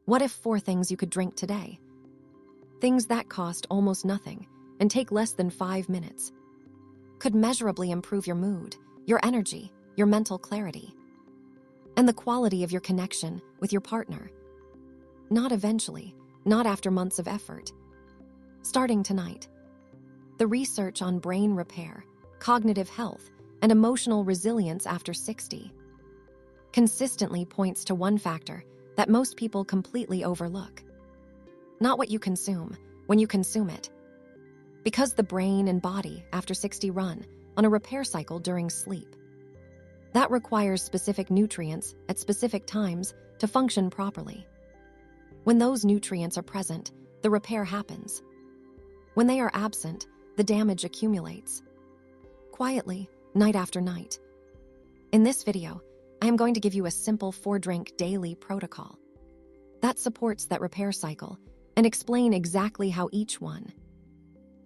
What if 4 things you could drink today? Things that cost almost nothing and take less than 5 minutes could measurably improve your mood, your energy, your mental clarity, and the quality of your connection with your partner. Not eventually, not after months of effort. Starting tonight. The research on brain repair, cognitive health, and emotional resilience after 60 consistently points to one factor that most people completely overlook. Not what you consume, when you consume it. Because the brain and body after 60 run on a repair cycle during sleep. That requires specific nutrients at specific times to function properly. When those nutrients are present, the repair happens. When they are absent, the damage accumulates. Quietly, night after night. In this video, I am going to give you a simple 4-drink daily protocol that supports that repair cycle and explain exactly how each one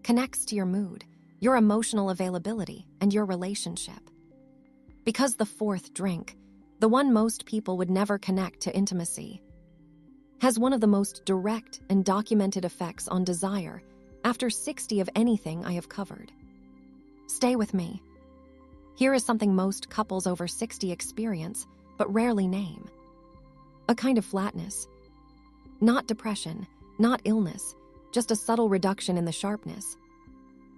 connects to your mood, your emotional availability, and your relationship. Because the 4th drink, the one most people would never connect to intimacy, has one of the most direct and documented effects on desire after 60 of anything I have covered. Stay with me. Here is something most couples over 60 experience, but rarely name. A kind of flatness. Not depression, not illness, just a subtle reduction in the sharpness,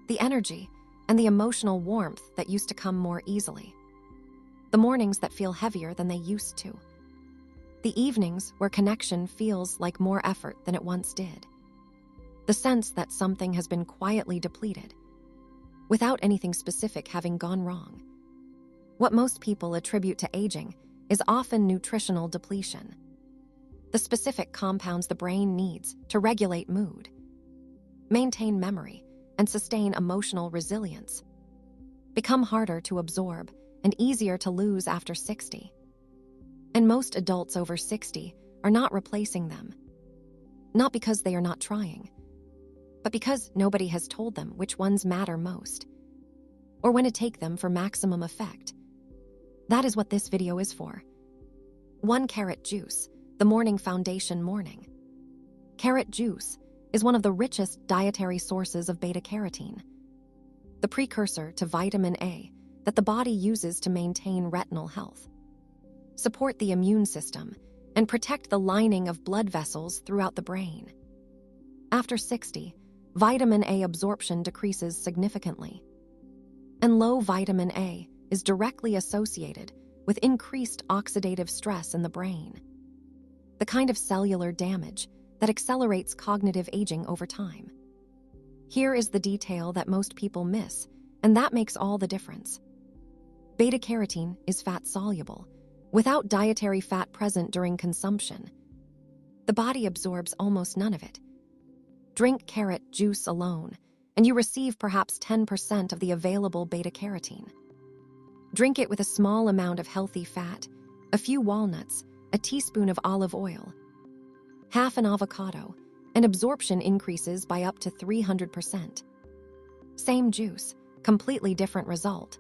the energy, and the emotional warmth that used to come more easily. The mornings that feel heavier than they used to. The evenings where connection feels like more effort than it once did. The sense that something has been quietly depleted, without anything specific having gone wrong. What most people attribute to aging is often nutritional depletion. The specific compounds the brain needs to regulate mood, maintain memory, and sustain emotional resilience become harder to absorb and easier to lose after 60. And most adults over 60 are not replacing them. Not because they are not trying, but because nobody has told them which ones matter most, or when to take them for maximum effect. That is what this video is for. 1 carrot juice, the morning foundation morning. Carrot juice is one of the richest dietary sources of beta-carotene, the precursor to vitamin A that the body uses to maintain retinal health, support the immune system, and protect the lining of blood vessels throughout the brain. After 60, vitamin A absorption decreases significantly, and low vitamin A is directly associated with increased oxidative stress in the brain, the kind of cellular damage that accelerates cognitive aging over time. Here is the detail that most people miss, and that makes all the difference. Beta-carotene is fat-soluble, without dietary fat present during consumption. The body absorbs almost none of it. Drink carrot juice alone, and you receive perhaps 10% of the available beta-carotene. Drink it with a small amount of healthy fat, a few walnuts, a teaspoon of olive oil, half an avocado, and absorption increases by up to 300%. Same juice, completely different result.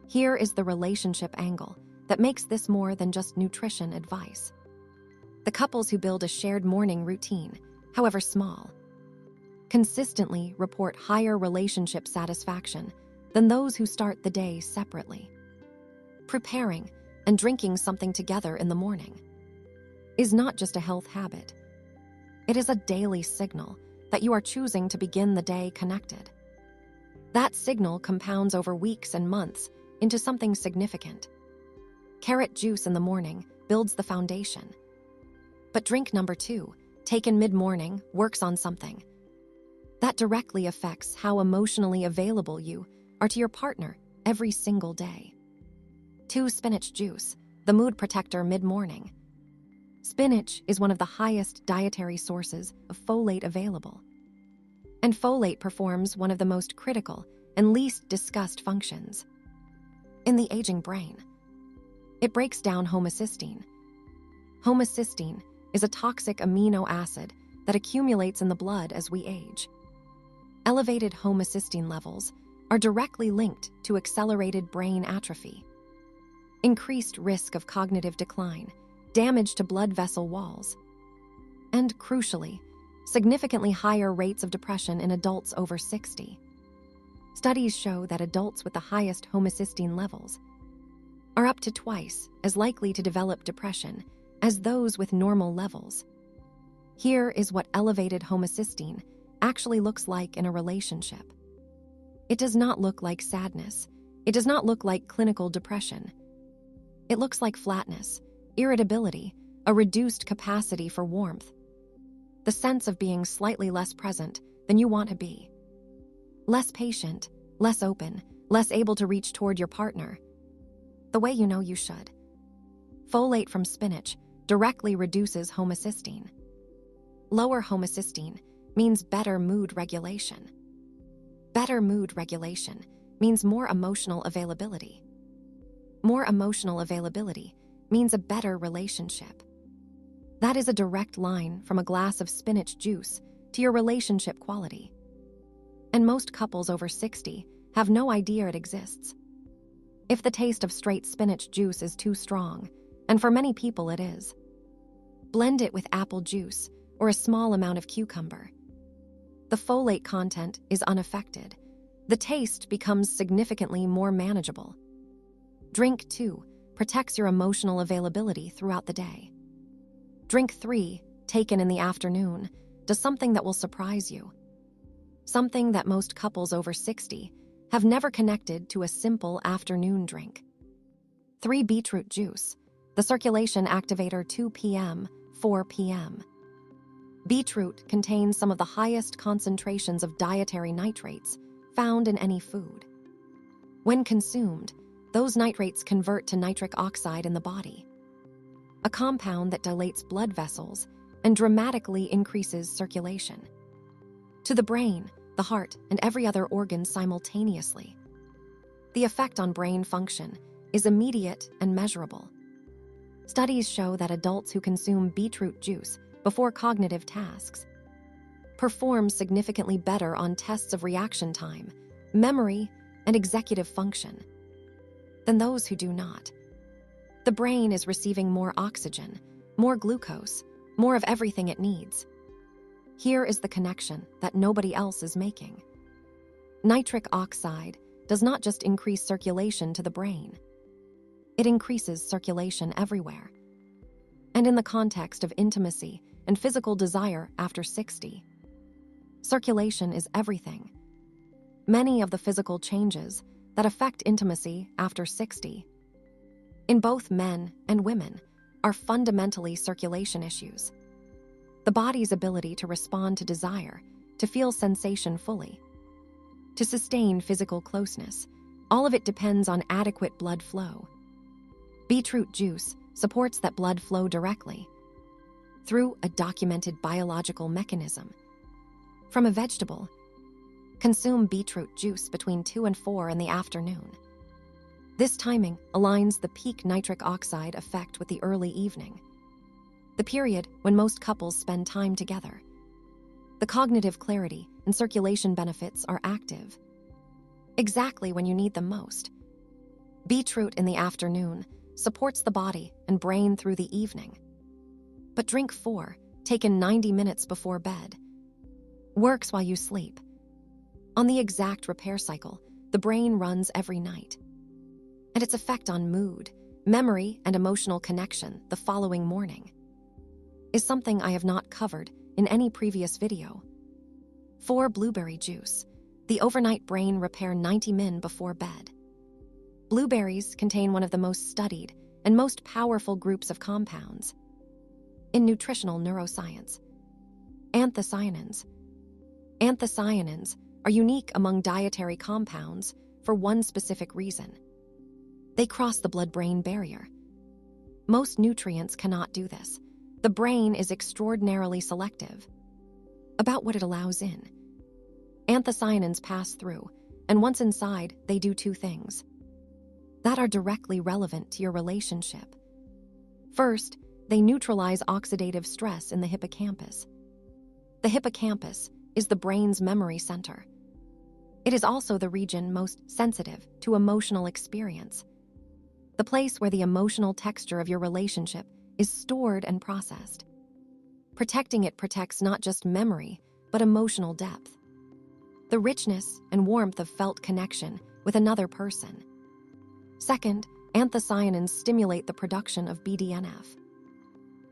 Here is the relationship angle that makes this more than just nutrition advice. The couples who build a shared morning routine, however small, consistently report higher relationship satisfaction than those who start the day separately. Preparing and drinking something together in the morning is not just a health habit. It is a daily signal that you are choosing to begin the day connected. That signal compounds over weeks and months into something significant. Carrot juice in the morning builds the foundation. But drink number 2, taken mid-morning, works on something that directly affects how emotionally available you are to your partner every single day. 2 spinach juice, the mood protector mid-morning. Spinach is one of the highest dietary sources of folate available. And folate performs one of the most critical and least discussed functions in the aging brain. It breaks down homocysteine. Homocysteine is a toxic amino acid that accumulates in the blood as we age. Elevated homocysteine levels are directly linked to accelerated brain atrophy, increased risk of cognitive decline, damage to blood vessel walls, and, crucially, significantly higher rates of depression in adults over 60. Studies show that adults with the highest homocysteine levels are up to twice as likely to develop depression as those with normal levels. Here is what elevated homocysteine actually looks like in a relationship. It does not look like sadness. It does not look like clinical depression. It looks like flatness, irritability, a reduced capacity for warmth, the sense of being slightly less present than you want to be, less patient, less open, less able to reach toward your partner the way you know you should. Folate from spinach directly reduces homocysteine. Lower homocysteine means better mood regulation. Better mood regulation means more emotional availability. More emotional availability means a better relationship. That is a direct line from a glass of spinach juice to your relationship quality. And most couples over 60 have no idea it exists. If the taste of straight spinach juice is too strong, and for many people it is, blend it with apple juice or a small amount of cucumber. The folate content is unaffected. The taste becomes significantly more manageable. Drink 2 protects your emotional availability throughout the day. Drink 3, taken in the afternoon, does something that will surprise you. Something that most couples over 60 have never connected to a simple afternoon drink. 3 beetroot juice, the circulation activator 2 p.m., 4 p.m. Beetroot contains some of the highest concentrations of dietary nitrates found in any food. When consumed, those nitrates convert to nitric oxide in the body, a compound that dilates blood vessels and dramatically increases circulation to the brain, the heart, and every other organ simultaneously. The effect on brain function is immediate and measurable. Studies show that adults who consume beetroot juice before cognitive tasks perform significantly better on tests of reaction time, memory, and executive function than those who do not. The brain is receiving more oxygen, more glucose, more of everything it needs. Here is the connection that nobody else is making. Nitric oxide does not just increase circulation to the brain. It increases circulation everywhere. And in the context of intimacy and physical desire after 60, circulation is everything. Many of the physical changes that affect intimacy after 60, in both men and women, are fundamentally circulation issues. The body's ability to respond to desire, to feel sensation fully, to sustain physical closeness, all of it depends on adequate blood flow. Beetroot juice supports that blood flow directly through a documented biological mechanism. From a vegetable, consume beetroot juice between 2 and 4 in the afternoon. This timing aligns the peak nitric oxide effect with the early evening, the period when most couples spend time together. The cognitive clarity and circulation benefits are active, exactly when you need them most. Beetroot in the afternoon supports the body and brain through the evening. But drink 4, taken 90 minutes before bed, works while you sleep. On the exact repair cycle the brain runs every night, and its effect on mood, memory, and emotional connection the following morning is something I have not covered in any previous video. 4 blueberry juice, the overnight brain repair 90 min before bed. Blueberries contain one of the most studied and most powerful groups of compounds in nutritional neuroscience, anthocyanins. Anthocyanins are unique among dietary compounds for one specific reason. They cross the blood-brain barrier. Most nutrients cannot do this. The brain is extraordinarily selective about what it allows in. Anthocyanins pass through, and once inside, they do 2 things that are directly relevant to your relationship. First, they neutralize oxidative stress in the hippocampus. The hippocampus is the brain's memory center. It is also the region most sensitive to emotional experience, the place where the emotional texture of your relationship is stored and processed. Protecting it protects not just memory, but emotional depth. The richness and warmth of felt connection with another person. Second, anthocyanins stimulate the production of BDNF,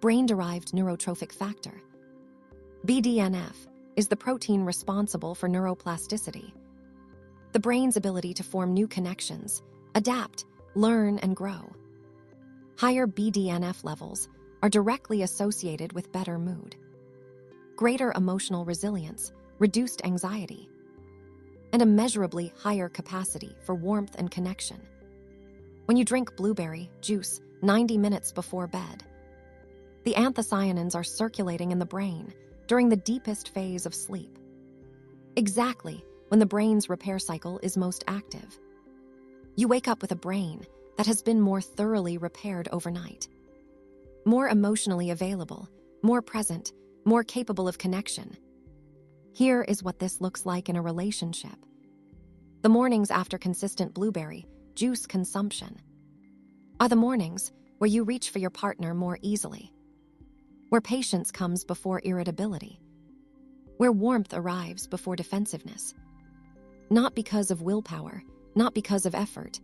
brain-derived neurotrophic factor. BDNF is the protein responsible for neuroplasticity, the brain's ability to form new connections, adapt, learn, and grow. Higher BDNF levels are directly associated with better mood, greater emotional resilience, reduced anxiety, and a measurably higher capacity for warmth and connection. When you drink blueberry juice 90 minutes before bed, the anthocyanins are circulating in the brain during the deepest phase of sleep, exactly when the brain's repair cycle is most active. You wake up with a brain that has been more thoroughly repaired overnight, more emotionally available, more present, more capable of connection. Here is what this looks like in a relationship. The mornings after consistent blueberry juice consumption are the mornings where you reach for your partner more easily, where patience comes before irritability, where warmth arrives before defensiveness. Not because of willpower, not because of effort,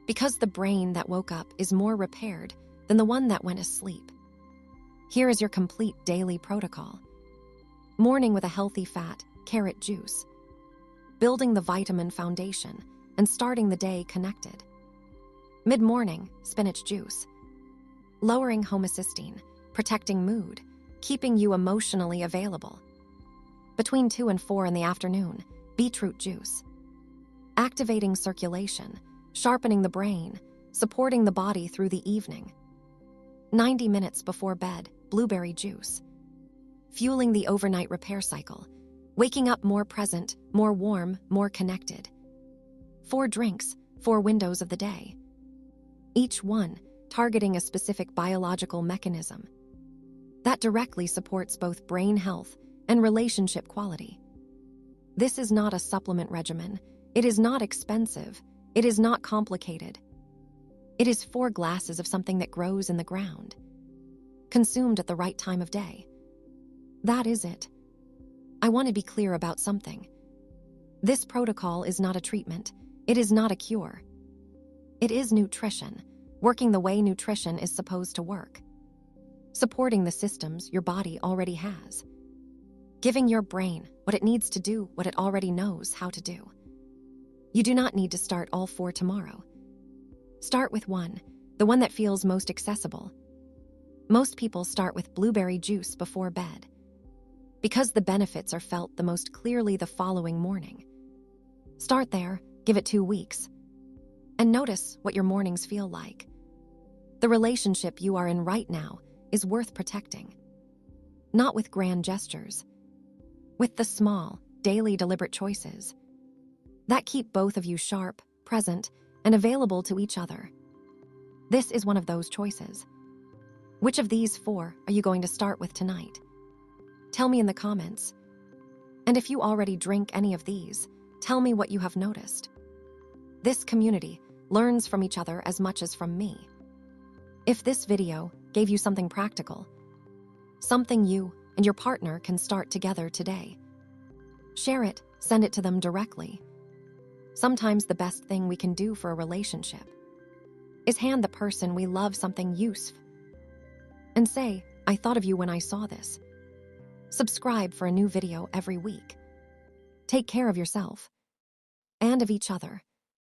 because the brain that woke up is more repaired than the one that went asleep. Here is your complete daily protocol. Morning with a healthy fat, carrot juice. Building the vitamin foundation and starting the day connected. Mid-morning, spinach juice. Lowering homocysteine, protecting mood, keeping you emotionally available. Between 2 and 4 in the afternoon, beetroot juice. Activating circulation, sharpening the brain, supporting the body through the evening. 90 minutes before bed, blueberry juice. Fueling the overnight repair cycle, waking up more present, more warm, more connected. 4 drinks, 4 windows of the day. Each one targeting a specific biological mechanism that directly supports both brain health and relationship quality. This is not a supplement regimen. It is not expensive. It is not complicated. It is 4 glasses of something that grows in the ground, consumed at the right time of day. That is it. I want to be clear about something. This protocol is not a treatment. It is not a cure. It is nutrition, working the way nutrition is supposed to work. Supporting the systems your body already has. Giving your brain what it needs to do what it already knows how to do. You do not need to start all 4 tomorrow. Start with 1, the one that feels most accessible. Most people start with blueberry juice before bed, because the benefits are felt the most clearly the following morning. Start there, give it 2 weeks, and notice what your mornings feel like. The relationship you are in right now is worth protecting. Not with grand gestures, with the small, daily deliberate choices that keep both of you sharp, present, and available to each other. This is one of those choices. Which of these 4 are you going to start with tonight? Tell me in the comments. And if you already drink any of these, tell me what you have noticed. This community learns from each other as much as from me. If this video gave you something practical, something you and your partner can start together today, share it, send it to them directly. Sometimes the best thing we can do for a relationship is hand the person we love something useful and say, I thought of you when I saw this. Subscribe for a new video every week. Take care of yourself and of each other.